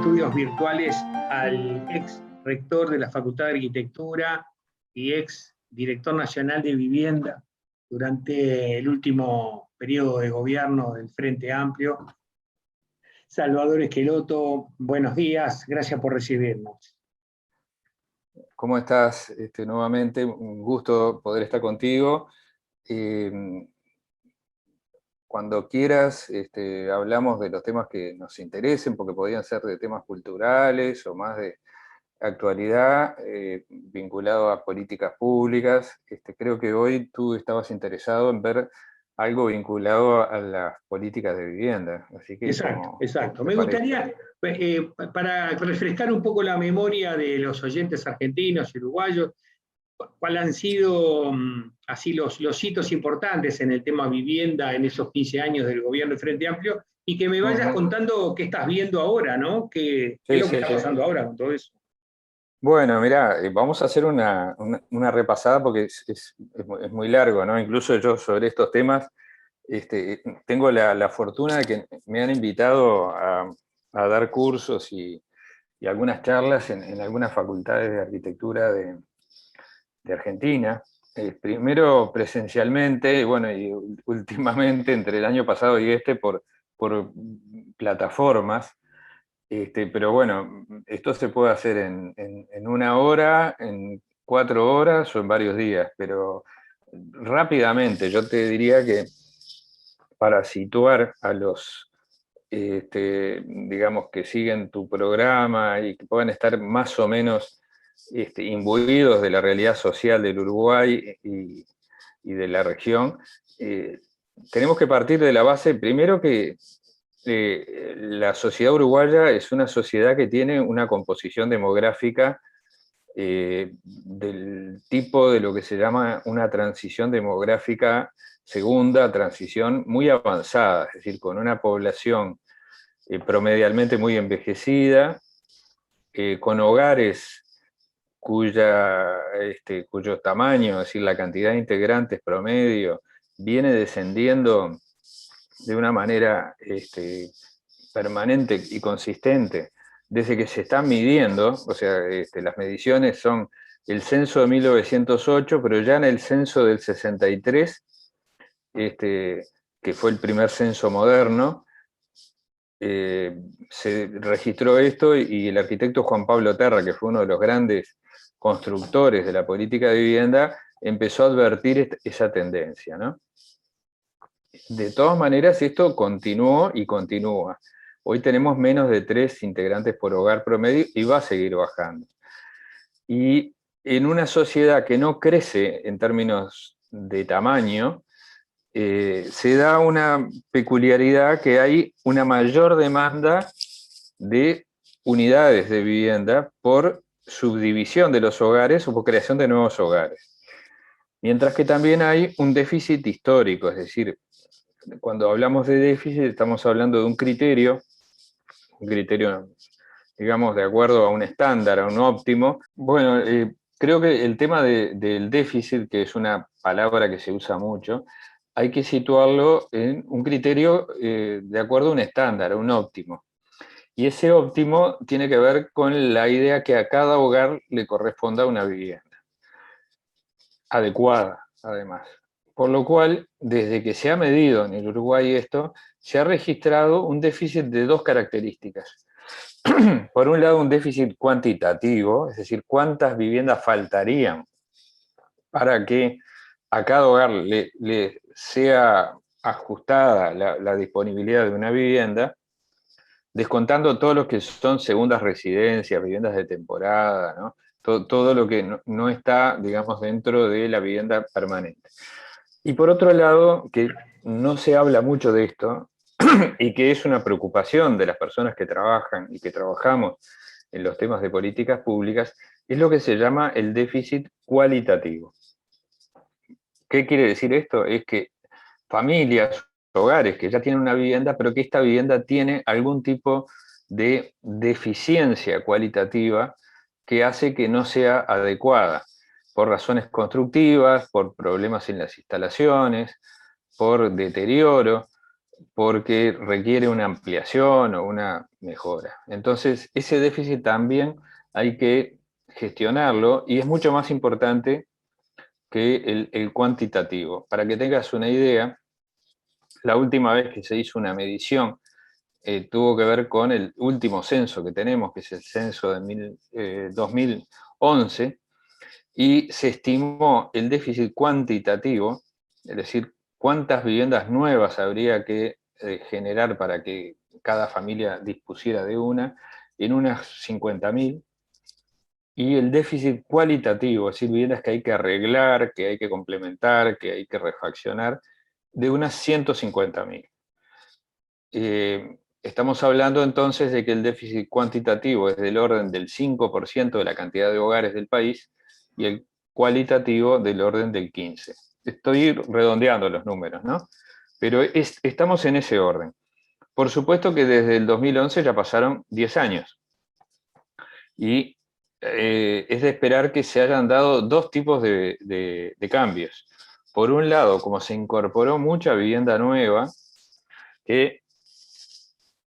estudios virtuales al ex rector de la Facultad de Arquitectura y ex director nacional de Vivienda durante el último periodo de gobierno del Frente Amplio. Salvador Esqueloto, buenos días, gracias por recibirnos. ¿Cómo estás? Nuevamente, un gusto poder estar contigo. Cuando quieras, hablamos de los temas que nos interesen, porque podrían ser de temas culturales o más de actualidad, vinculado a políticas públicas. Creo que hoy tú estabas interesado en ver algo vinculado a las políticas de vivienda. Así que, exacto. Me gustaría, para refrescar un poco la memoria de los oyentes argentinos y uruguayos, ¿cuáles han sido así los hitos importantes en el tema vivienda en esos 15 años del gobierno de Frente Amplio? Y que me vayas contando qué estás viendo ahora, ¿no? ¿Qué es lo que está pasando ahora con todo eso? Bueno, mirá, vamos a hacer una repasada porque es muy largo, ¿no? Incluso yo sobre estos temas tengo la fortuna de que me han invitado a dar cursos y algunas charlas en algunas facultades de arquitectura de Argentina. Primero presencialmente, bueno, y últimamente entre el año pasado y por plataformas. Pero bueno, esto se puede hacer en 1 hora, en 4 horas o en varios días, pero rápidamente yo te diría que para situar a los, digamos, que siguen tu programa y que puedan estar más o menos imbuidos de la realidad social del Uruguay y de la región, tenemos que partir de la base, primero que la sociedad uruguaya es una sociedad que tiene una composición demográfica del tipo de lo que se llama una transición demográfica, segunda transición muy avanzada, es decir, con una población promedialmente muy envejecida, con hogares cuyo tamaño, es decir, la cantidad de integrantes promedio, viene descendiendo de una manera permanente y consistente desde que se están midiendo, o sea, las mediciones son el censo de 1908, pero ya en el censo del 63, que fue el primer censo moderno, se registró esto y el arquitecto Juan Pablo Terra, que fue uno de los grandes constructores de la política de vivienda, empezó a advertir esa tendencia, ¿no? De todas maneras, esto continuó y continúa. Hoy tenemos menos de 3 integrantes por hogar promedio y va a seguir bajando. Y en una sociedad que no crece en términos de tamaño, se da una peculiaridad que hay una mayor demanda de unidades de vivienda por subdivisión de los hogares o por creación de nuevos hogares. Mientras que también hay un déficit histórico, es decir, cuando hablamos de déficit estamos hablando de un criterio, digamos, de acuerdo a un estándar, a un óptimo. Bueno, creo que el tema del déficit, que es una palabra que se usa mucho, hay que situarlo en un criterio de acuerdo a un estándar, a un óptimo. Y ese óptimo tiene que ver con la idea que a cada hogar le corresponda una vivienda adecuada, además. Por lo cual, desde que se ha medido en el Uruguay esto, se ha registrado un déficit de 2 características. Por un lado, un déficit cuantitativo, es decir, cuántas viviendas faltarían para que a cada hogar le sea ajustada la disponibilidad de una vivienda, descontando todos los que son segundas residencias, viviendas de temporada, ¿no? Todo lo que no está, digamos, dentro de la vivienda permanente. Y por otro lado, que no se habla mucho de esto, y que es una preocupación de las personas que trabajan y que trabajamos en los temas de políticas públicas, es lo que se llama el déficit cualitativo. ¿Qué quiere decir esto? Es que familias, hogares que ya tienen una vivienda, pero que esta vivienda tiene algún tipo de deficiencia cualitativa que hace que no sea adecuada, por razones constructivas, por problemas en las instalaciones, por deterioro. porque requiere una ampliación o una mejora. Entonces, ese déficit también hay que gestionarlo y es mucho más importante que el cuantitativo. Para que tengas una idea, la última vez que se hizo una medición tuvo que ver con el último censo que tenemos, que es el censo de 2011, y se estimó el déficit cuantitativo, es decir, cuántas viviendas nuevas habría que generar para que cada familia dispusiera de una, en unas 50.000, y el déficit cualitativo, es decir, viviendas que hay que arreglar, que hay que complementar, que hay que refaccionar, de unas 150.000. Estamos hablando entonces de que el déficit cuantitativo es del orden del 5% de la cantidad de hogares del país y el cualitativo del orden del 15%. Estoy redondeando los números, ¿no? Pero estamos en ese orden. Por supuesto que desde el 2011 ya pasaron 10 años y es de esperar que se hayan dado dos tipos de cambios. Por un lado, como se incorporó mucha vivienda nueva, que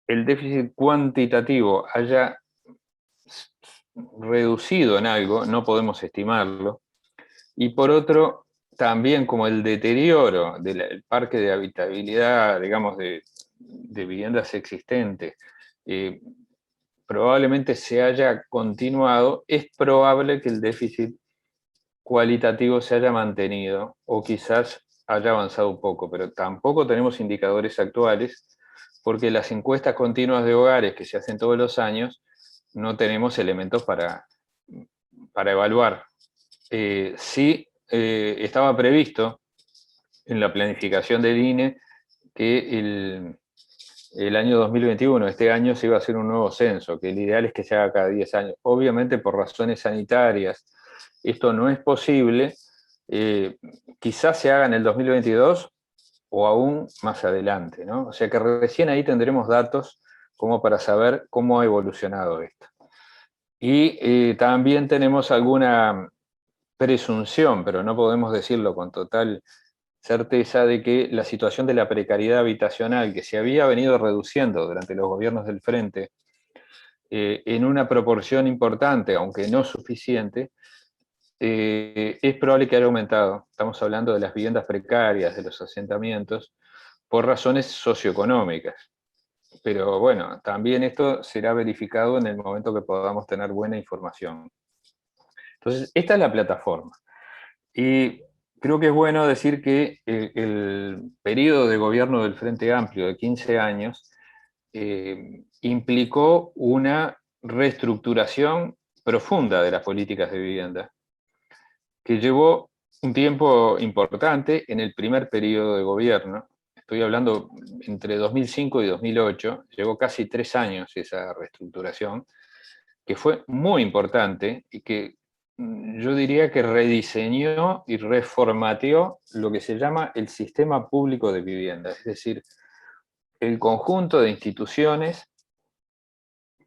el déficit cuantitativo haya reducido en algo, no podemos estimarlo, y por otro, también como el deterioro del parque de habitabilidad, digamos, de viviendas existentes, probablemente se haya continuado, es probable que el déficit cualitativo se haya mantenido o quizás haya avanzado un poco, pero tampoco tenemos indicadores actuales porque las encuestas continuas de hogares que se hacen todos los años no tenemos elementos para evaluar. Sí estaba previsto en la planificación del INE que el año 2021, este año, se iba a hacer un nuevo censo, que el ideal es que se haga cada 10 años. Obviamente por razones sanitarias esto no es posible, quizás se haga en el 2022 o aún más adelante, ¿no? O sea que recién ahí tendremos datos como para saber cómo ha evolucionado esto. Y también tenemos alguna presunción, pero no podemos decirlo con total certeza, de que la situación de la precariedad habitacional, que se había venido reduciendo durante los gobiernos del Frente en una proporción importante, aunque no suficiente, es probable que haya aumentado. Estamos hablando de las viviendas precarias, de los asentamientos, por razones socioeconómicas. Pero bueno, también esto será verificado en el momento que podamos tener buena información. Entonces, esta es la plataforma. Y creo que es bueno decir que el periodo de gobierno del Frente Amplio de 15 años implicó una reestructuración profunda de las políticas de vivienda, que llevó un tiempo importante en el primer periodo de gobierno. Estoy hablando entre 2005 y 2008, llevó casi 3 años esa reestructuración, que fue muy importante y que yo diría que rediseñó y reformateó lo que se llama el sistema público de vivienda, es decir, el conjunto de instituciones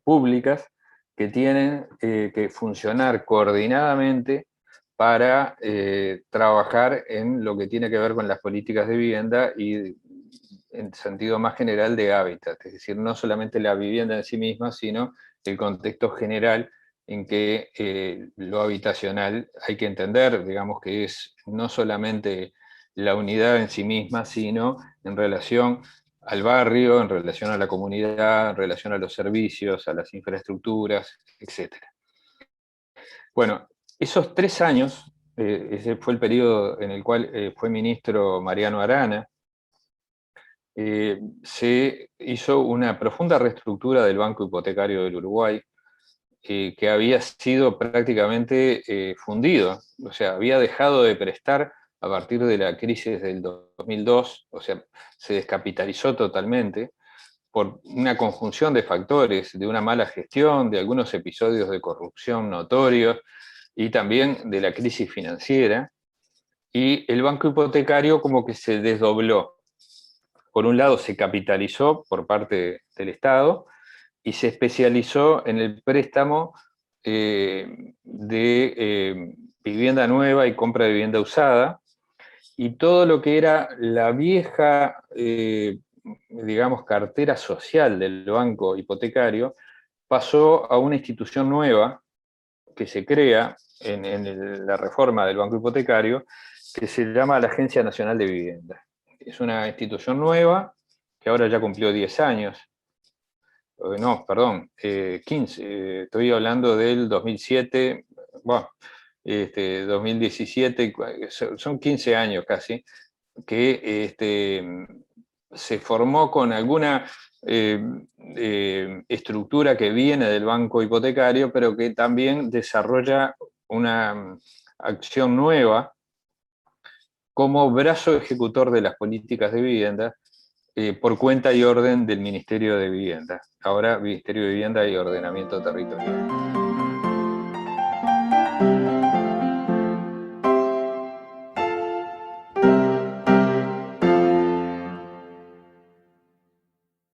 públicas que tienen que funcionar coordinadamente para trabajar en lo que tiene que ver con las políticas de vivienda y en sentido más general de hábitat, es decir, no solamente la vivienda en sí misma, sino el contexto general en que lo habitacional hay que entender, digamos que es no solamente la unidad en sí misma, sino en relación al barrio, en relación a la comunidad, en relación a los servicios, a las infraestructuras, etc. Bueno, esos 3 años, ese fue el periodo en el cual fue ministro Mariano Arana, se hizo una profunda reestructura del Banco Hipotecario del Uruguay, que había sido prácticamente fundido, o sea, había dejado de prestar a partir de la crisis del 2002, o sea, se descapitalizó totalmente por una conjunción de factores, de una mala gestión, de algunos episodios de corrupción notorios y también de la crisis financiera, y el banco hipotecario como que se desdobló. Por un lado se capitalizó por parte del Estado y se especializó en el préstamo de vivienda nueva y compra de vivienda usada, y todo lo que era la vieja digamos, cartera social del banco hipotecario, pasó a una institución nueva que se crea en la reforma del banco hipotecario, que se llama la Agencia Nacional de Vivienda. Es una institución nueva que ahora ya cumplió 10 años. No, perdón, 15. Estoy hablando del 2007, bueno, 2017, son 15 años casi, que se formó con alguna estructura que viene del banco hipotecario, pero que también desarrolla una acción nueva como brazo ejecutor de las políticas de vivienda por cuenta y orden del Ministerio de Vivienda. Ahora, Ministerio de Vivienda y Ordenamiento Territorial.